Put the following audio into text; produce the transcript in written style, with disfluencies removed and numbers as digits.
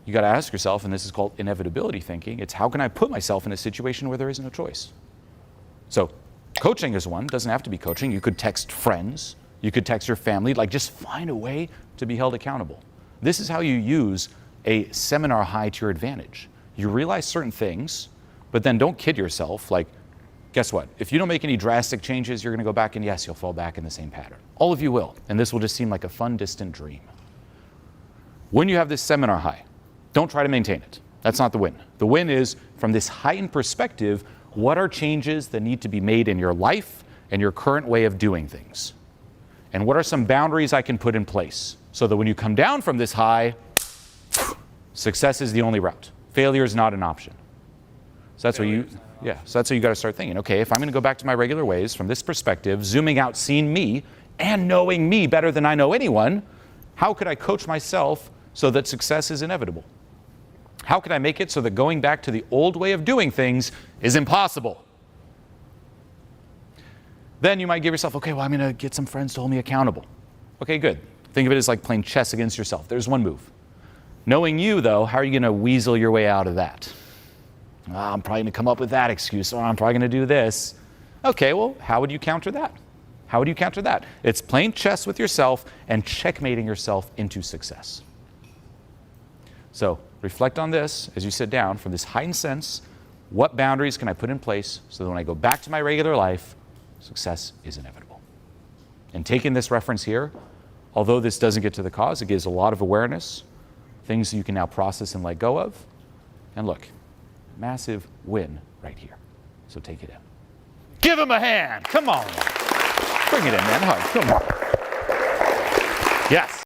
you got to ask yourself, and this is called inevitability thinking, it's how can I put myself in a situation where there isn't a choice? So coaching is one, doesn't have to be coaching. You could text friends, you could text your family, like just find a way to be held accountable. This is how you use a seminar high to your advantage. You realize certain things, but then don't kid yourself, like, guess what? If you don't make any drastic changes, you're gonna go back and yes, you'll fall back in the same pattern. All of you will, and this will just seem like a fun, distant dream. When you have this seminar high, don't try to maintain it. That's not the win. The win is, from this heightened perspective, what are changes that need to be made in your life and your current way of doing things? And what are some boundaries I can put in place so that when you come down from this high, success is the only route. Failure is not an option. So that's what you got to start thinking. Okay, if I'm going to go back to my regular ways from this perspective, zooming out, seeing me, and knowing me better than I know anyone, how could I coach myself so that success is inevitable? How can I make it so that going back to the old way of doing things is impossible? Then you might give yourself, okay, well, I'm going to get some friends to hold me accountable. Okay, good. Think of it as like playing chess against yourself. There's one move. Knowing you, though, how are you going to weasel your way out of that? Oh, I'm probably going to come up with that excuse, or I'm probably going to do this. Okay, well, how would you counter that? How would you counter that? It's playing chess with yourself and checkmating yourself into success. So reflect on this as you sit down from this heightened sense. What boundaries can I put in place so that when I go back to my regular life, success is inevitable? And taking this reference here, although this doesn't get to the cause, it gives a lot of awareness, things that you can now process and let go of. And look, massive win right here. So take it in. Give him a hand. Come on. Bring it in, man. Hug. Come on. Yes.